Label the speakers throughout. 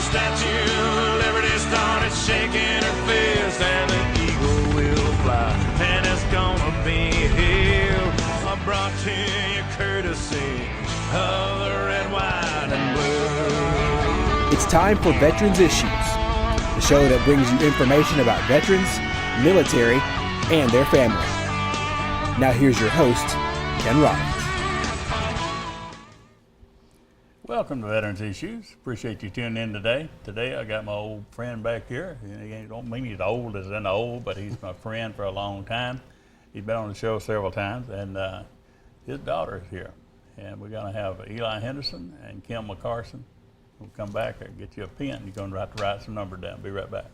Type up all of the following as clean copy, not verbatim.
Speaker 1: Statue of Liberty started shaking her fist, and the eagle will fly, and it's gonna be here. I brought to you courtesy of the red, white, and blue.
Speaker 2: It's time for Veterans Issues, the show that brings you information about veterans, military, and their family. Now here's your host, Ken Rollins.
Speaker 3: Welcome to Veterans Issues. Appreciate you tuning in today. Today I got my old friend back here. He don't mean he's old as in old, but he's my friend for a long time. He's been on the show several times, and his daughter is here. And we're going to have Eli Henderson and Kim McCarson. We'll come back and get you a pen. You're going to have to write some numbers down. Be right back.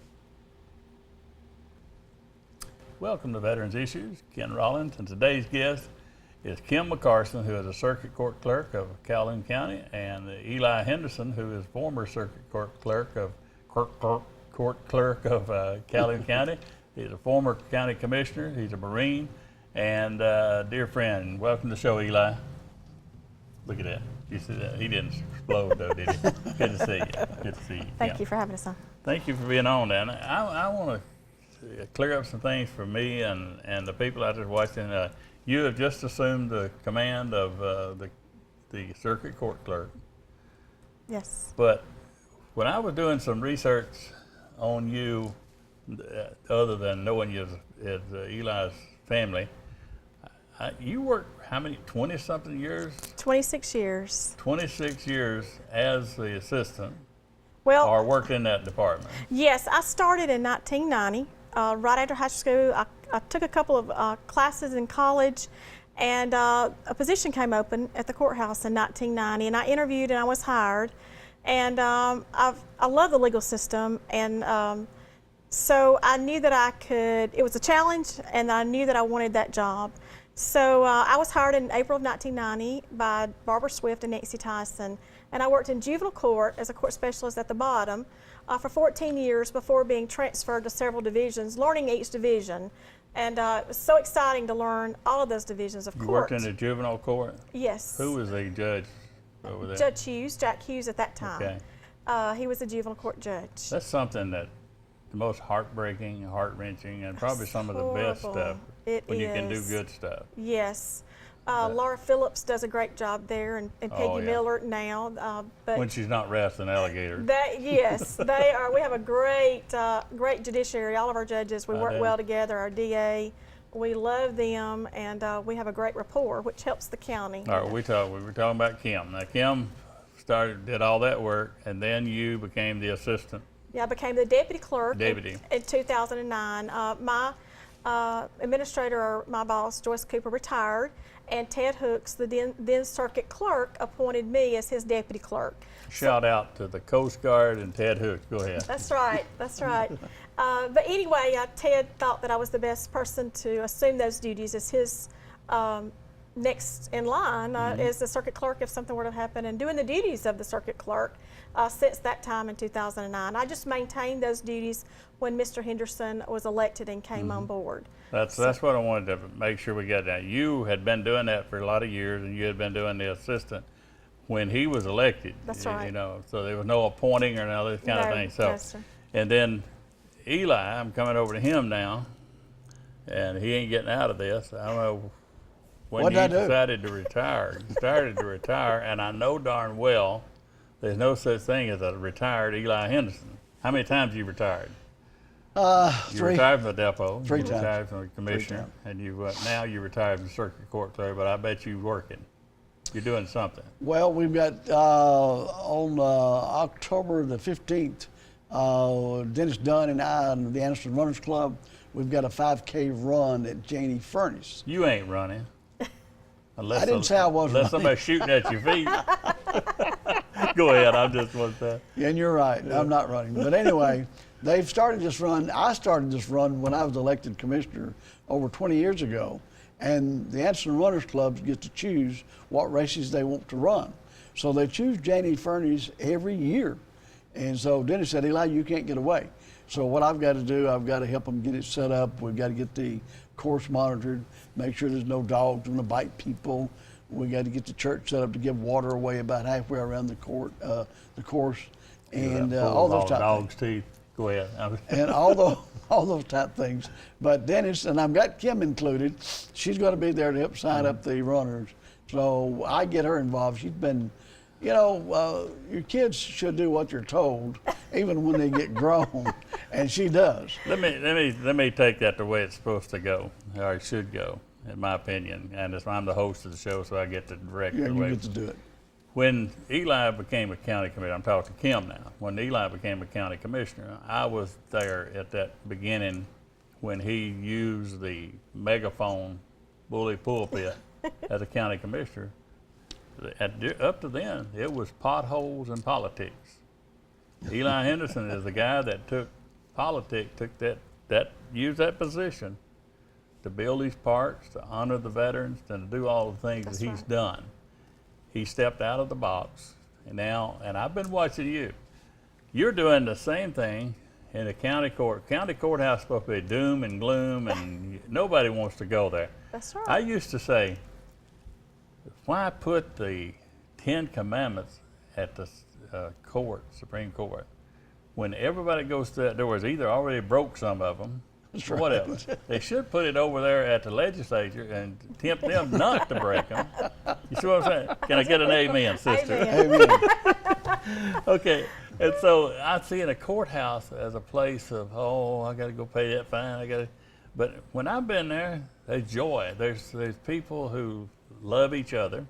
Speaker 3: Welcome to Veterans Issues. Ken Rollins, and today's guest is Kim McCarson, who is a circuit court clerk of Calhoun County, and Eli Henderson, who is former circuit court clerk of Calhoun County. He's a former county commissioner. He's a Marine, and dear friend. Welcome to the show, Eli. Look at that. You see that? He didn't explode though, did he? Good to see you. Good to see you.
Speaker 4: Thank you for having us on.
Speaker 3: Thank you for being on, Dan. I want to clear up some things for me and the people out there watching. You have just assumed the command of the circuit court clerk.
Speaker 4: Yes.
Speaker 3: But when I was doing some research on you, other than knowing you as Eli's family, you worked how many, 20-something years?
Speaker 4: 26 years.
Speaker 3: 26 years as the assistant,
Speaker 4: Well,
Speaker 3: or worked in that department.
Speaker 4: yes, I started in 1990, right after high school. I took a couple of classes in college, and a position came open at the courthouse in 1990, and I interviewed and I was hired. And I love the legal system, and so I knew that I could, it was a challenge, and I knew that I wanted that job. So I was hired in April of 1990 by Barbara Swift and Nancy Tyson, and I worked in juvenile court as a court specialist at the bottom for 14 years before being transferred to several divisions, learning each division. And it was so exciting to learn all of those divisions of court.
Speaker 3: You worked in the juvenile court?
Speaker 4: Yes.
Speaker 3: Who was the judge over there?
Speaker 4: Judge Hughes, Jack Hughes at that time.
Speaker 3: Okay.
Speaker 4: He was a juvenile court judge.
Speaker 3: That's something that the most heartbreaking, heart-wrenching, and probably some of the best stuff when you can do good stuff.
Speaker 4: Yes. Laura Phillips does a great job there, and Peggy Miller now. But
Speaker 3: when she's not wrestling alligators.
Speaker 4: Yes, they are. We have a great judiciary. All of our judges, we work well together. Our DA, we love them, and we have a great rapport, which helps the county.
Speaker 3: All right, we were talking about Kim. Now, Kim did all that work, and then you became the assistant.
Speaker 4: Yeah, I became the deputy clerk
Speaker 3: Deputy.
Speaker 4: in 2009. My administrator, or my boss, Joyce Cooper, retired, and Ted Hooks, the then circuit clerk, appointed me as his deputy clerk.
Speaker 3: Shout out to the Coast Guard and Ted Hooks. Go ahead.
Speaker 4: That's right. That's right. But anyway, Ted thought that I was the best person to assume those duties as his next in line as the circuit clerk if something were to happen, and doing the duties of the circuit clerk since that time in 2009. I just maintained those duties when Mr. Henderson was elected and came on board.
Speaker 3: That's what I wanted to make sure we got down. You had been doing that for a lot of years, and you had been doing the assistant when he was elected.
Speaker 4: That's right.
Speaker 3: You know, so there was no appointing or none of this kind of thing. So,
Speaker 4: yes, sir.
Speaker 3: And then Eli, I'm coming over to him now, and he ain't getting out of this. I don't know when you decided to retire. You started to retire, and I know darn well there's no such thing as a retired Eli Henderson. How many times have you retired? You
Speaker 5: 3.
Speaker 3: retired from the depot.
Speaker 5: 3
Speaker 3: you
Speaker 5: times.
Speaker 3: retired from the commissioner, and you now you retired from the circuit court clerk. But I bet you're working. You're doing something.
Speaker 5: Well, we've got on October the 15th, Dennis Dunn and I and the Anderson Runners Club, we've got a 5K run at Janie Furnace.
Speaker 3: You ain't running.
Speaker 5: I didn't say I was
Speaker 3: unless somebody's shooting at your feet. Go ahead. I'm just one that.
Speaker 5: Yeah, and you're right. I'm not running. But anyway, they've started this run. I started this run when I was elected commissioner over 20 years ago. And the Anderson Runners Clubs get to choose what races they want to run. So they choose Janie Furnace every year. And so Dennis said, Eli, you can't get away. So what I've got to do, I've got to help them get it set up. We've got to get the course monitored, make sure there's no dogs going to bite people. We got to get the church set up to give water away about halfway around the course. and
Speaker 3: Pull
Speaker 5: all those type of
Speaker 3: dog's teeth. Go ahead.
Speaker 5: and all those type things. But Dennis, and I've got Kim included, she's going to be there to help sign up the runners. So I get her involved. She's been, your kids should do what you're told, even when they get grown, and she does.
Speaker 3: Let me take that the way it's supposed to go, or it should go, in my opinion. And I'm the host of the show, so I get to direct
Speaker 5: Yeah,
Speaker 3: the
Speaker 5: you
Speaker 3: way.
Speaker 5: get to do it.
Speaker 3: When Eli became a county commissioner, I'm talking to Kim now. When Eli became a county commissioner, I was there at that beginning when he used the megaphone bully pulpit as a county commissioner. Up to then, it was potholes and politics. Eli Henderson is the guy that took politics, used that position to build these parks, to honor the veterans, and to do all the things that he's done. He stepped out of the box, and I've been watching you. You're doing the same thing in the county court. County courthouse is supposed to be doom and gloom, and nobody wants to go there.
Speaker 4: That's right.
Speaker 3: I used to say, why put the 10 Commandments at the Supreme Court, when everybody goes to that door is either already broke some of them, or whatever. They should put it over there at the legislature and tempt them not to break them. You see what I'm saying? Can I get an amen, sister?
Speaker 4: Amen.
Speaker 5: Amen.
Speaker 3: Okay, and so I see in a courthouse as a place of, I got to go pay that fine. But when I've been there, there's joy. There's people who love each other.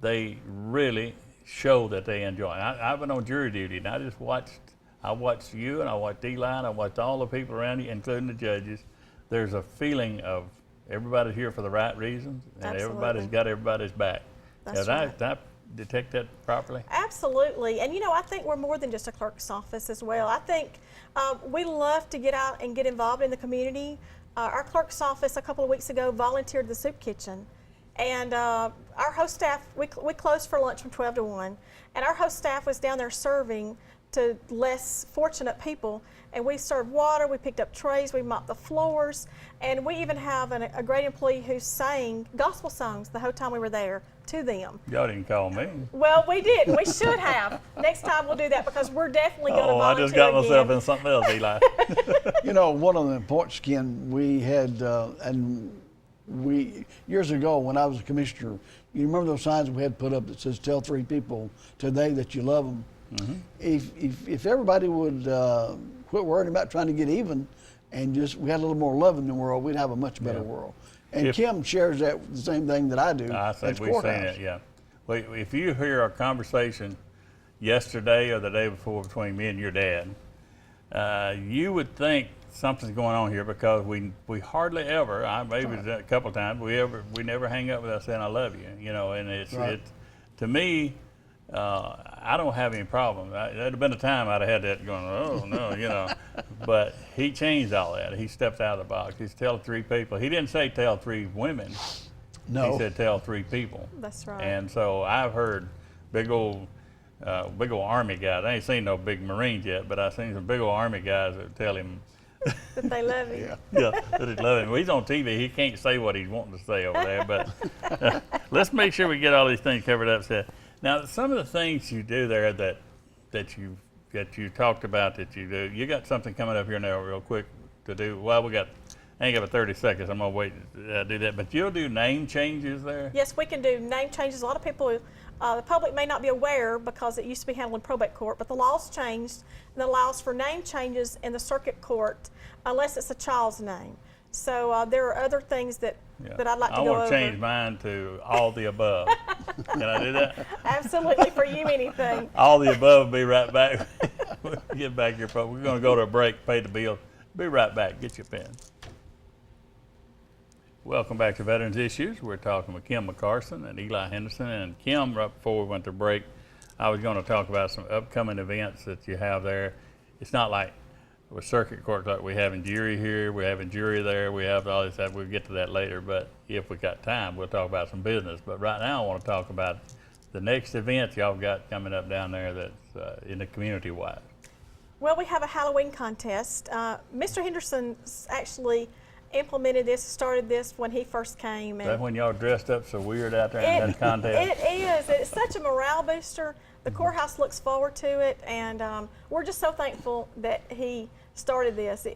Speaker 3: They really show that they enjoy. I've been on jury duty, and I watched you, and I watched Eli, and I watched all the people around you, including the judges. There's a feeling of everybody's here for the right reasons, and
Speaker 4: Absolutely.
Speaker 3: everybody's got everybody's back.
Speaker 4: That's
Speaker 3: Did
Speaker 4: right.
Speaker 3: I detect that properly?
Speaker 4: Absolutely. And I think we're more than just a clerk's office as well. I think we love to get out and get involved in the community. Our clerk's office a couple of weeks ago volunteered the soup kitchen. And our host staff, we closed for lunch from 12 to 1. And our host staff was down there serving to less fortunate people. And we served water, we picked up trays, we mopped the floors. And we even have a great employee who sang gospel songs the whole time we were there to them.
Speaker 3: Y'all didn't call me.
Speaker 4: Well, we did. We should have. Next time we'll do that because we're definitely going to
Speaker 3: I
Speaker 4: volunteer
Speaker 3: just got
Speaker 4: again.
Speaker 3: myself in something else, Eli.
Speaker 5: One of the points, Ken, we had, years ago when I was a commissioner, you remember those signs we had put up that says, tell 3 people today that you love them. Mm-hmm. If everybody would quit worrying about trying to get even and we had a little more love in the world, we'd have a much better world. And Kim shares the same thing that I do.
Speaker 3: I think
Speaker 5: at the
Speaker 3: we've seen
Speaker 5: courthouse.
Speaker 3: it, yeah. Well, if you hear our conversation yesterday or the day before between me and your dad, you would think something's going on here because we hardly ever, maybe a couple of times, we never hang up without saying I love you, and it's to me, I don't have any problem. There'd have been a time I'd have had that going, oh no, but he changed all that. He stepped out of the box. He's tell 3 people. He didn't say tell 3 women.
Speaker 5: No.
Speaker 3: He said tell 3 people.
Speaker 4: That's right.
Speaker 3: And so I've heard big old Army guys. I ain't seen no big Marines yet, but I've seen some big old Army guys that tell him
Speaker 4: That they love you.
Speaker 3: that he love him. Well, he's on TV. He can't say what he's wanting to say over there. But let's make sure we get all these things covered up. Now, some of the things you do there that you talked about that you do, you got something coming up here now real quick to do. Well, I ain't got but 30 seconds. I'm going to wait to do that. But you'll do name changes there?
Speaker 4: Yes, we can do name changes. A lot of people, the public may not be aware because it used to be handled in probate court, but the law's changed and allows for name changes in the circuit court unless it's a child's name. So there are other things that I'd like to go over.
Speaker 3: I want to change mine to all the above. Can I do that?
Speaker 4: Absolutely, for you, anything.
Speaker 3: All the above. Be right back. Get back here, folks. We're going to go to a break, pay the bill. Be right back. Get your pen. Welcome back to Veterans Issues. We're talking with Kim McCarson and Eli Henderson. And Kim, right before we went to break, I was going to talk about some upcoming events that you have there. It's not like with circuit court, like we have in jury here, we have in jury there, we have all this stuff. We'll get to that later, but if we got time, we'll talk about some business. But right now, I want to talk about the next event y'all got coming up down there that's in the community-wise.
Speaker 4: Well, we have a Halloween contest. Mr. Henderson's actually implemented this, started this when he first came.
Speaker 3: That's when y'all dressed up so weird out there in that contest.
Speaker 4: It is. It's such a morale booster. The courthouse looks forward to it, and we're just so thankful that he started this.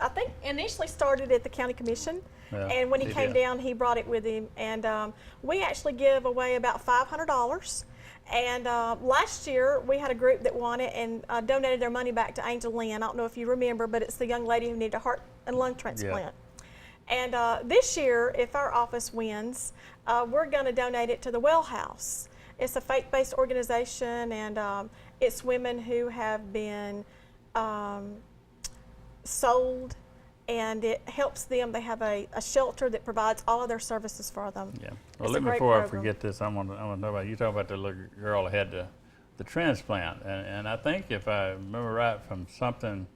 Speaker 4: I think initially started at the county commission,
Speaker 3: Yeah,
Speaker 4: and when he
Speaker 3: he
Speaker 4: came
Speaker 3: did.
Speaker 4: down, he brought it with him. And we actually give away about $500. And last year, we had a group that won it and donated their money back to Angel Lynn. I don't know if you remember, but it's the young lady who needed a heart and lung transplant. And this year, if our office wins, we're going to donate it to the Well House. It's a faith-based organization, and it's women who have been sold, and it helps them. They have a shelter that provides all of their services for them.
Speaker 3: Yeah.
Speaker 4: It's
Speaker 3: Well,
Speaker 4: a great
Speaker 3: before I
Speaker 4: program.
Speaker 3: forget this, I want to know about you. Talk about the little girl that had the transplant, and I think if I remember right from something,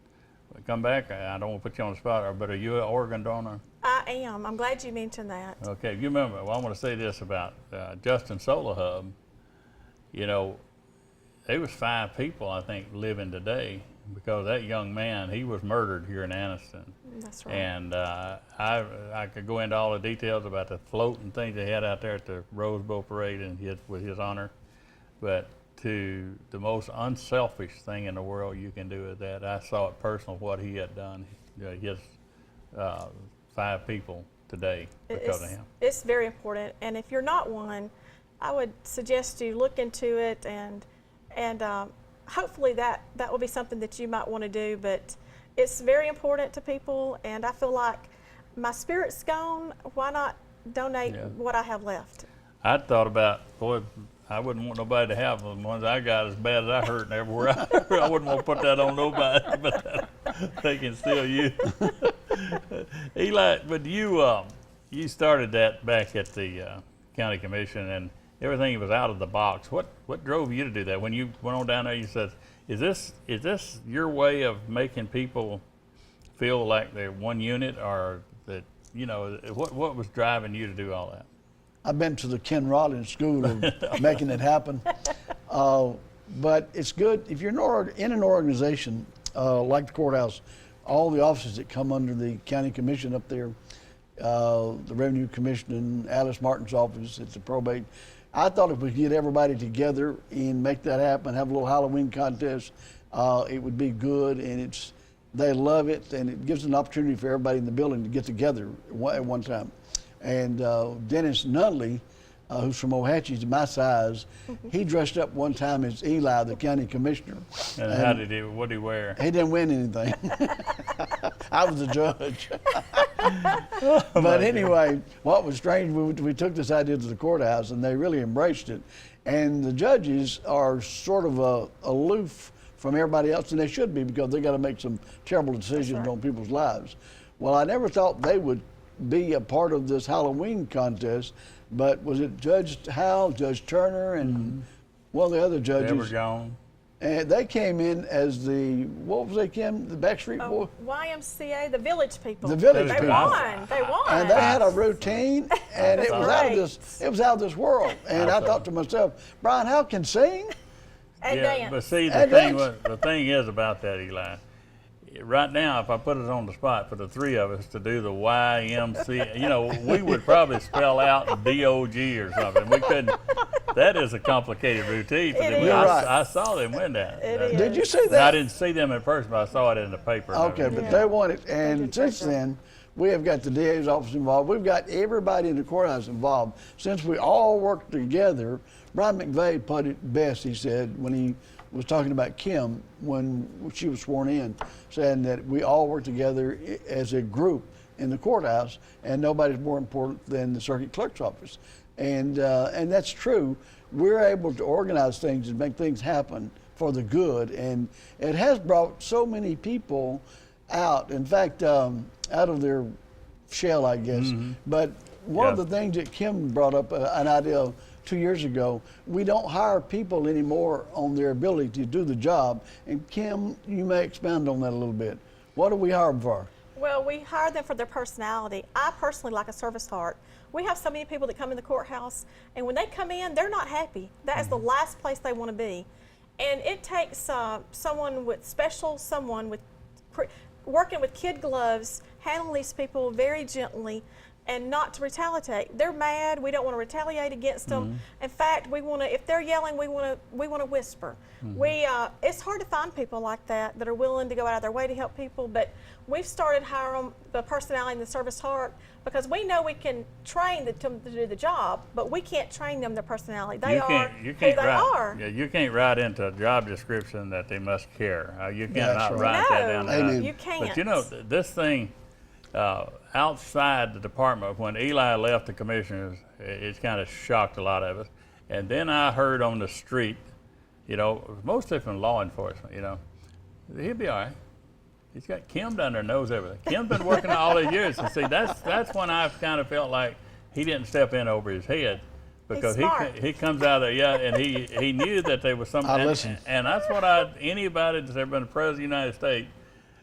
Speaker 3: come back. I don't want to put you on the spot, but are you an organ donor?
Speaker 4: I am. I'm glad you mentioned that.
Speaker 3: Okay. You remember? Well, I want to say this about Justin Solar Hub. You know, there was 5 people I think living today because that young man, he was murdered here in Anniston.
Speaker 4: That's right.
Speaker 3: And I could go into all the details about the float and things they had out there at the Rose Bowl Parade and with his honor. But to the most unselfish thing in the world you can do is that. I saw it personal what he had done. His 5 people today because of him.
Speaker 4: It's very important, and if you're not one, I would suggest you look into it, and hopefully that will be something that you might want to do. But it's very important to people, and I feel like my spirit's gone. Why not donate what I have left?
Speaker 3: I thought about, boy, I wouldn't want nobody to have the ones I got as bad as I hurt and everywhere. I wouldn't want to put that on nobody, but they can still use. Eli, but you started that back at the county commission, and everything was out of the box. What drove you to do that? When you went on down there, you said, "Is this your way of making people feel like they're one unit, or that what was driving you to do all that?"
Speaker 5: I've been to the Ken Rollins School of making it happen. But it's good if you're in an organization like the courthouse, all the offices that come under the county commission up there, the Revenue Commission and Alice Martin's office, it's a probate. I thought if we could get everybody together and make that happen, have a little Halloween contest, it would be good, and they love it, and it gives an opportunity for everybody in the building to get together at one time. And Dennis Nunley, who's from Ohatchee, my size, he dressed up one time as Eli, the county commissioner.
Speaker 3: And what did he wear?
Speaker 5: He didn't win anything. I was the judge. But anyway, what was strange, we took this idea to the courthouse, and they really embraced it. And the judges are sort of aloof from everybody else, and they should be, because they got to make some terrible decisions on people's lives. Well, I never thought they would be a part of this Halloween contest, but was it Judge Howell, Judge Turner, and one of the other judges?
Speaker 3: They were gone.
Speaker 5: And they came in as what was they, Kim? The Backstreet Boys?
Speaker 4: YMCA, the Village People.
Speaker 5: The Village
Speaker 4: They
Speaker 5: People.
Speaker 4: won. They won.
Speaker 5: And they had a routine, and it was out of this world. And I thought to myself, Brian Howell can sing?
Speaker 4: And dance.
Speaker 3: But see,
Speaker 5: And
Speaker 3: the thing is about that, Eli. Right now, if I put it on the spot for the 3 of us to do the YMCA, we would probably spell out DOG or something. We couldn't. That is a complicated routine for them.
Speaker 5: You're right.
Speaker 3: I saw them win that.
Speaker 5: Did you see
Speaker 3: I
Speaker 5: that?
Speaker 3: didn't see them in person, but I saw it in the paper.
Speaker 5: Okay, but they won it. And since then, we have got the DA's office involved. We've got everybody in the courthouse involved. Since we all work together, Brian McVeigh put it best, he said, when he was talking about Kim when she was sworn in, saying that we all work together as a group in the courthouse, and nobody's more important than the circuit clerk's office. And that's true. We're able to organize things and make things happen for the good, and it has brought so many people out. In fact, out of their shell, I guess. But one of the things that Kim brought up, an idea 2 years ago, we don't hire people anymore on their ability to do the job. And Kim, you may expand on that a little bit. What do we hire them for?
Speaker 4: Well, we hire them for their personality. I personally like a service heart. We have so many people that come in the courthouse, and when they come in, they're not happy. That is the last place they want to be. And it takes someone with working with kid gloves, handling these people very gently and not to retaliate. They're mad. We don't want to retaliate against them. In fact, we want to. If they're yelling, we want to whisper. It's hard to find people like that are willing to go out of their way to help people. But we've started hiring the personality and the service heart because we know we can train them to do the job, but we can't train them their personality. They are who they are.
Speaker 3: Yeah, you can't write into a job description that they must care. You cannot
Speaker 5: right.
Speaker 3: write that down.
Speaker 5: Amen.
Speaker 4: You can't.
Speaker 3: But you know, this thing outside the department, when Eli left the commissioners, it kind of shocked a lot of us. And then I heard on the street, you know, mostly from law enforcement, you know, he'll be all right. He's got Kim down there, knows everything. Kim's been working all these years. And see, that's when I kind of felt like he didn't step in over his head. Because he comes out of there, and he knew that there was something. And that's what anybody that's ever been president of the United States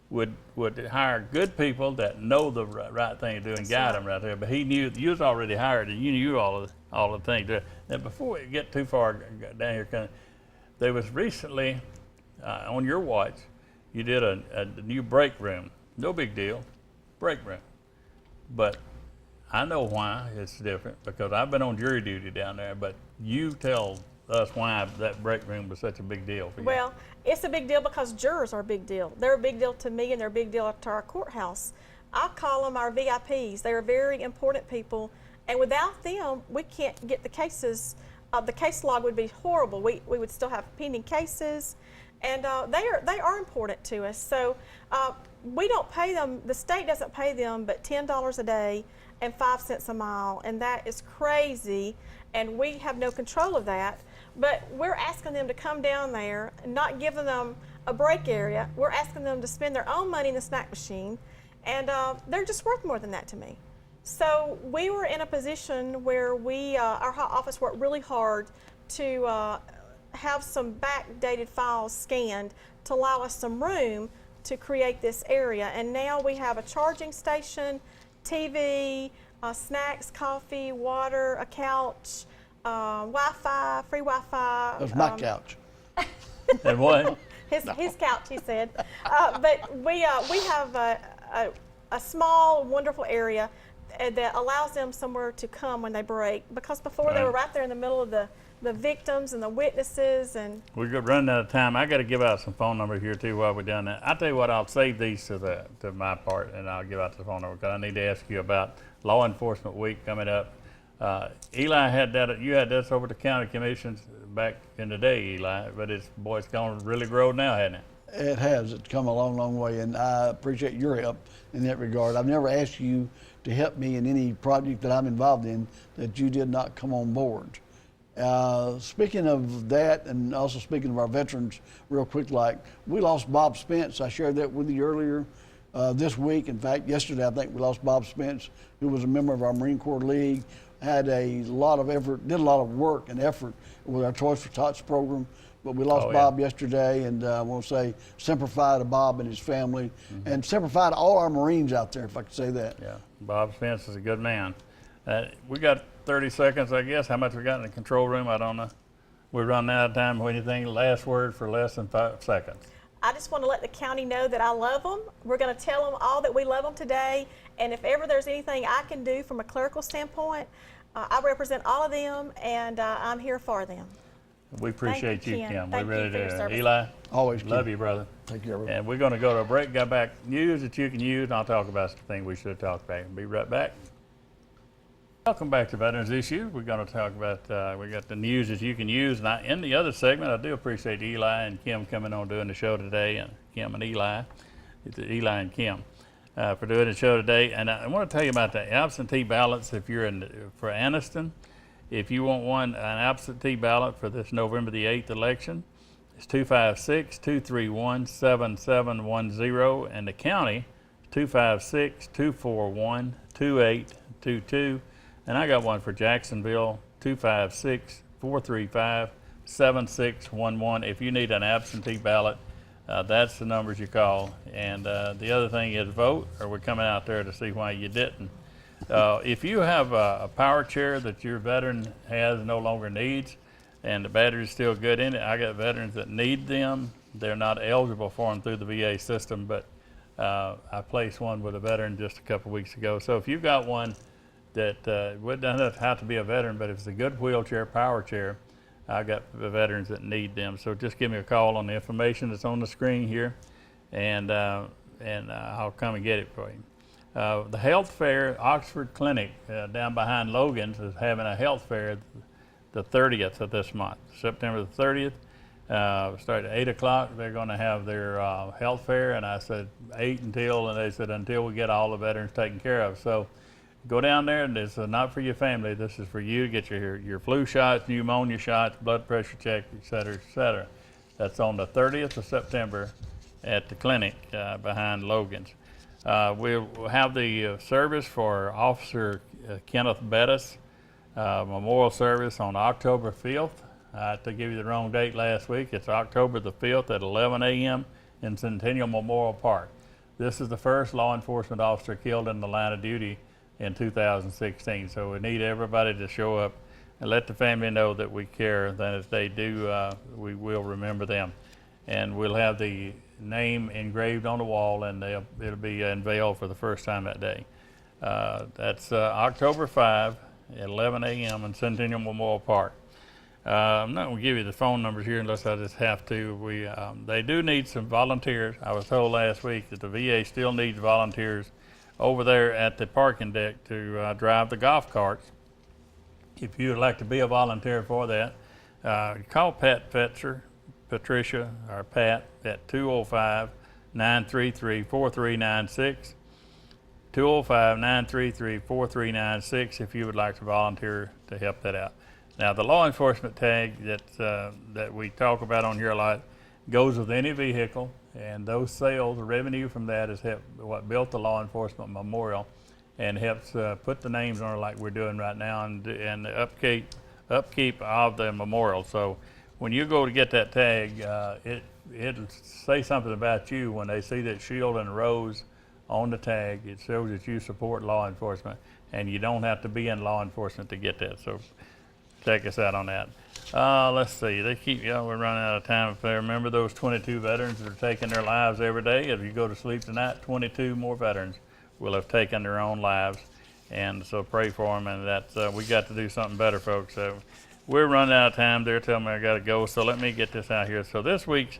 Speaker 3: would hire good people that know the right thing to do and guide them right there. But he knew you was already hired, and you knew all the things. Now, before we get too far down here, there was recently on your watch, you did a new break room. No big deal, break room. But I know why it's different because I've been on jury duty down there. But you tell us why that break room was such a big deal for you.
Speaker 4: Well, it's a big deal because jurors are a big deal. They're a big deal to me and they're a big deal to our courthouse. I call them our VIPs. They are very important people, and without them, we can't get the cases. The case log would be horrible. We would still have pending cases, and they are important to us. So we don't pay them. The state doesn't pay them but $10 a day and 5 cents a mile, and that is crazy, and we have no control of that. But we're asking them to come down there and not giving them a break area. We're asking them to spend their own money in the snack machine, and they're just worth more than that to me. So we were in a position where our office worked really hard to have some backdated files scanned to allow us some room to create this area. And now we have a charging station, TV, snacks, coffee, water, a couch, Wi-Fi, free Wi-Fi.
Speaker 5: That's my couch.
Speaker 3: And what?
Speaker 4: His couch, he said. But we have a small, wonderful area that allows them somewhere to come when they break. Because before they were right there in the middle of the victims and the witnesses. And
Speaker 3: we're running out of time. I got to give out some phone numbers here too while we're doing that. I'll tell you what, I'll save these to my part, and I'll give out the phone number because I need to ask you about Law Enforcement Week coming up. Eli had that. You had this over the county commissions back in the day, Eli. But it's gone really grow now, hasn't it?
Speaker 5: It has. It's come a long, long way, and I appreciate your help in that regard. I've never asked you to help me in any project that I'm involved in that you did not come on board. Speaking of that, and also speaking of our veterans, real quick, like we lost Bob Spence. I shared that with you earlier this week. In fact, yesterday I think we lost Bob Spence, who was a member of our Marine Corps League. Had a lot of effort, did a lot of work and effort with our Toys for Tots program. But we lost Bob yesterday, and I want to say Semper Fi to Bob and his family, and Semper Fi to all our Marines out there, if I could say that.
Speaker 3: Yeah, Bob Spence is a good man. We got 30 seconds, I guess. How much we got in the control room, I don't know. We're running out of time. Anything, last word for less than 5 seconds?
Speaker 4: I just want to let the county know that I love them. We're going to tell them all that we love them today, and if ever there's anything I can do from a clerical standpoint, I represent all of them, and I'm here for them.
Speaker 3: We appreciate you, Kim.
Speaker 4: Thank
Speaker 3: we really
Speaker 4: you for your
Speaker 3: do.
Speaker 4: service.
Speaker 3: Eli,
Speaker 5: Always
Speaker 3: love
Speaker 5: Kim.
Speaker 3: you, brother.
Speaker 5: Thank you, everyone.
Speaker 3: And we're going to go to a break. Got back news that you can use, and I'll talk about the thing we should talk about. Be right back. Welcome back to Veterans Issues. We're going to talk about, we got the news that you can use. And in the other segment, I do appreciate Eli and Kim coming on doing the show today, and Kim and Eli. It's Eli and Kim for doing the show today. And I want to tell you about the absentee ballots if you're for Anniston. If you want an absentee ballot for this November the 8th election, it's 256-231-7710, and the county, 256-241-2822. And I got one for Jacksonville, 256-435-7611. If you need an absentee ballot, that's the numbers you call. And the other thing is vote, or we're coming out there to see why you didn't. If you have a power chair that your veteran no longer needs, and the battery's still good in it, I got veterans that need them. They're not eligible for them through the VA system, but I placed one with a veteran just a couple weeks ago. So if you've got one that doesn't have to be a veteran, but if it's a good wheelchair, power chair, I've got the veterans that need them. So just give me a call on the information that's on the screen here, and I'll come and get it for you. The health fair, Oxford Clinic down behind Logan's is having a health fair the 30th of this month, September the 30th. Start at 8 o'clock. They're going to have their health fair, and I said 8 until, and they said until we get all the veterans taken care of. So go down there, and it's not for your family. This is for you to get your flu shots, pneumonia shots, blood pressure check, et cetera, et cetera. That's on the 30th of September at the clinic behind Logan's. We'll have the service for Officer Kenneth Bettis, memorial service on October 5th. To give you the wrong date last week, it's October the 5th at 11 a.m. in Centennial Memorial Park. This is the first law enforcement officer killed in the line of duty in 2016. So we need everybody to show up and let the family know that we care, that if they do, we will remember them. And we'll have the name engraved on the wall, and it'll be unveiled for the first time that day. That's October 5 at 11 a.m. in Centennial Memorial Park. I'm not going to give you the phone numbers here unless I just have to. They do need some volunteers. I was told last week that the VA still needs volunteers over there at the parking deck to drive the golf carts. If you would like to be a volunteer for that, call Pat Fetzer, Patricia, or Pat at 205-933-4396. 205-933-4396 if you would like to volunteer to help that out. Now, the law enforcement tag that we talk about on here a lot goes with any vehicle, and those sales, the revenue from that is what built the law enforcement memorial, and helps put the names on it like we're doing right now, and the upkeep of the memorial. So when you go to get that tag, it'll say something about you when they see that shield and rose on the tag. It shows that you support law enforcement, and you don't have to be in law enforcement to get that. So check us out on that. Let's see, we're running out of time. If I remember those 22 veterans that are taking their lives every day, if you go to sleep tonight, 22 more veterans will have taken their own lives. And so pray for them, and that's, we got to do something better, folks. So we're running out of time. They're telling me I got to go. So let me get this out here. So this week's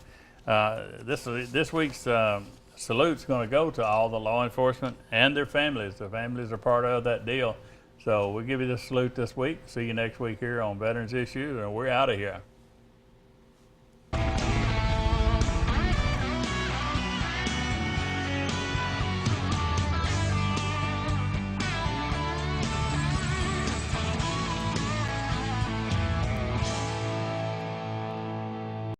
Speaker 3: salute's going to go to all the law enforcement and their families. The families are part of that deal. So we'll give you this salute this week. See you next week here on Veterans Issues, and we're out of here.